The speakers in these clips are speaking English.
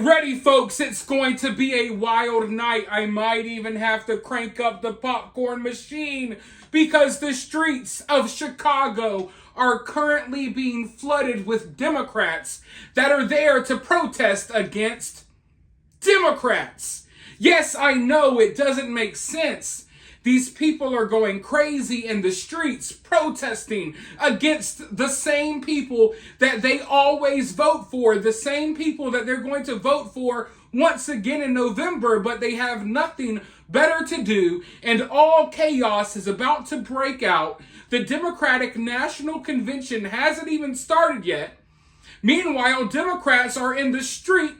ready, folks. It's going to be a wild night. I might even have to crank up the popcorn machine because the streets of Chicago are currently being flooded with Democrats that are there to protest against Democrats. Yes, I know it doesn't make sense. These people are going crazy in the streets protesting against the same people that they always vote for, the same people that they're going to vote for once again in November, but they have nothing better to do, and all chaos is about to break out. The Democratic National Convention hasn't even started yet. Meanwhile, Democrats are in the street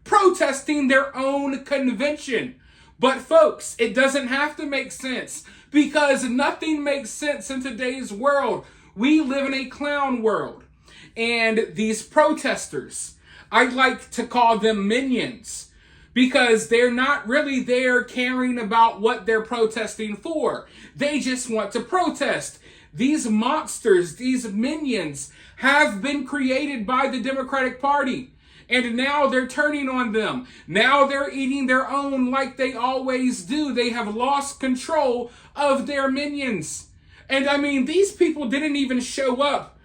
protesting their own convention. But folks, it doesn't have to make sense because nothing makes sense in today's world. We live in a clown world. And these protesters, I like to call them minions because they're not really there caring about what they're protesting for. They just want to protest. These monsters, these minions have been created by the Democratic Party. And now they're turning on them. Now they're eating their own like they always do. They have lost control of their minions. And I mean, these people didn't even show up,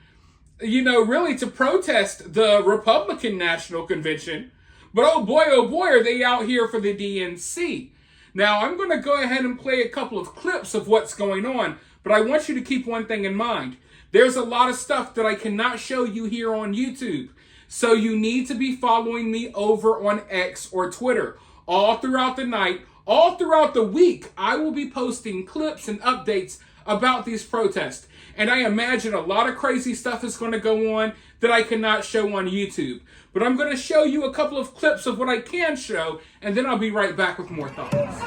really to protest the Republican National Convention. But oh boy, are they out here for the DNC. Now, I'm going to go ahead and play a couple of clips of what's going on. But I want you to keep one thing in mind. There's a lot of stuff that I cannot show you here on YouTube. So you need to be following me over on X or Twitter. All throughout the night, all throughout the week, I will be posting clips and updates about these protests. And I imagine a lot of crazy stuff is going to go on that I cannot show on YouTube. But I'm going to show you a couple of clips of what I can show, and then I'll be right back with more thoughts.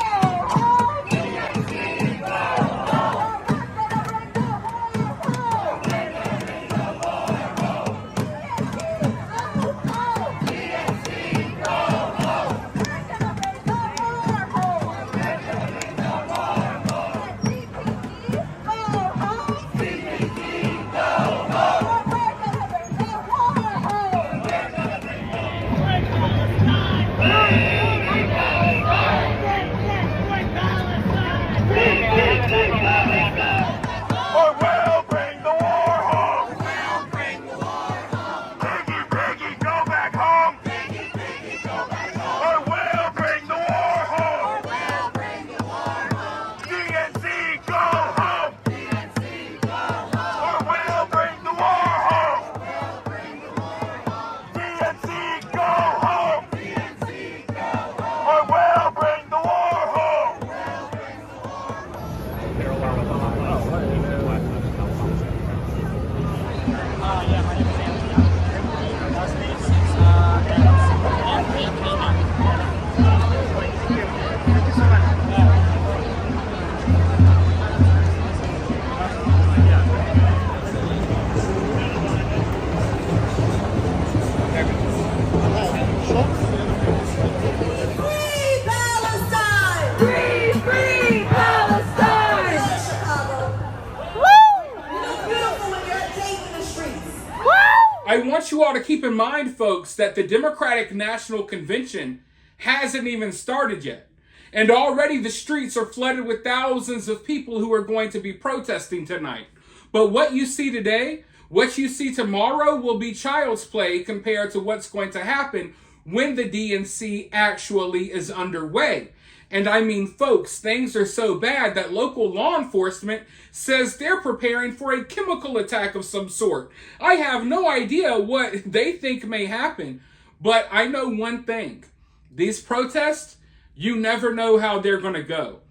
I want you all to keep in mind, folks, that the Democratic National Convention hasn't even started yet. And already the streets are flooded with thousands of people who are going to be protesting tonight. But what you see today, what you see tomorrow will be child's play compared to what's going to happen when the DNC actually is underway. And I mean, folks, things are so bad that local law enforcement says they're preparing for a chemical attack of some sort. I have no idea what they think may happen, but I know one thing. These protests, you never know how they're going to go.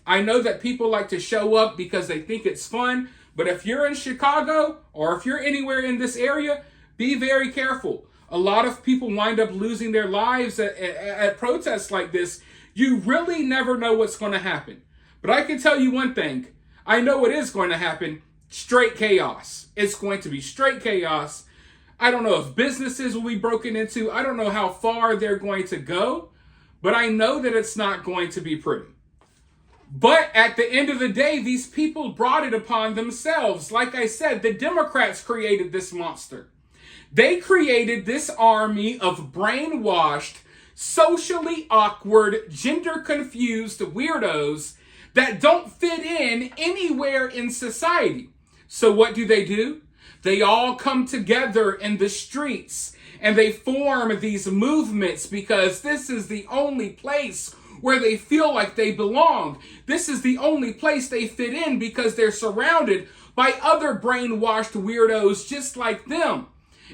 I know that people like to show up because they think it's fun, but if you're in Chicago or if you're anywhere in this area, be very careful. A lot of people wind up losing their lives at protests like this. You really never know what's going to happen. But I can tell you one thing. I know what is going to happen. Straight chaos. It's going to be straight chaos. I don't know if businesses will be broken into. I don't know how far they're going to go. But I know that it's not going to be pretty. But at the end of the day, these people brought it upon themselves. Like I said, the Democrats created this monster. They created this army of brainwashed, socially awkward, gender confused weirdos that don't fit in anywhere in society. So what do? They all come together in the streets and they form these movements because this is the only place where they feel like they belong. This is the only place they fit in because they're surrounded by other brainwashed weirdos just like them.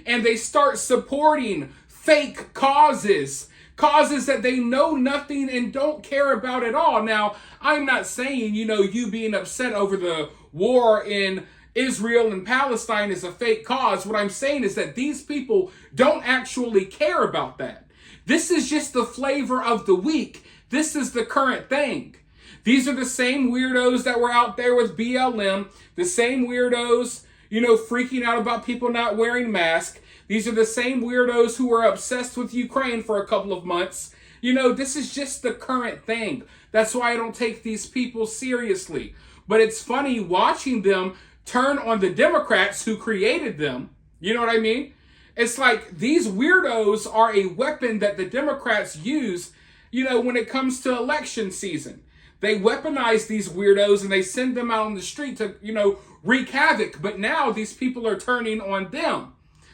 And they start supporting fake causes that they know nothing and don't care about at all. Now, I'm not saying, you being upset over the war in Israel and Palestine is a fake cause. What I'm saying is that these people don't actually care about that. This is just the flavor of the week. This is the current thing. These are the same weirdos that were out there with BLM, the same weirdos, freaking out about people not wearing masks. These are the same weirdos who were obsessed with Ukraine for a couple of months. This is just the current thing. That's why I don't take these people seriously. But it's funny watching them turn on the Democrats who created them. You know what I mean? It's like these weirdos are a weapon that the Democrats use, when it comes to election season. They weaponize these weirdos and they send them out on the street to, wreak havoc. But now these people are turning on them.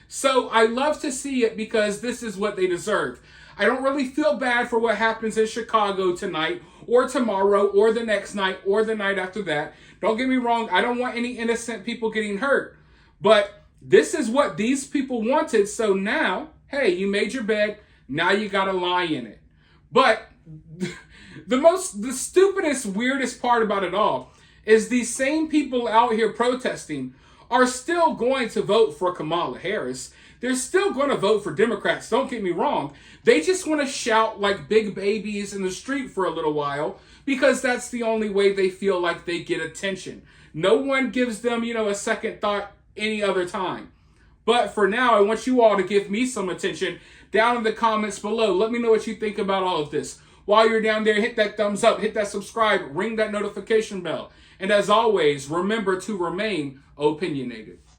So I love to see it because this is what they deserve. I don't really feel bad for what happens in Chicago tonight or tomorrow or the next night or the night after that. Don't get me wrong. I don't want any innocent people getting hurt. But this is what these people wanted. So now, hey, you made your bed. Now you got to lie in it. But the stupidest, weirdest part about it all is these same people out here protesting are still going to vote for Kamala Harris. They're still going to vote for Democrats. Don't get me wrong. They just want to shout like big babies in the street for a little while because that's the only way they feel like they get attention. No one gives them, a second thought any other time. But for now, I want you all to give me some attention down in the comments below. Let me know what you think about all of this. While you're down there, hit that thumbs up, hit that subscribe, ring that notification bell. And as always, remember to remain opinionated.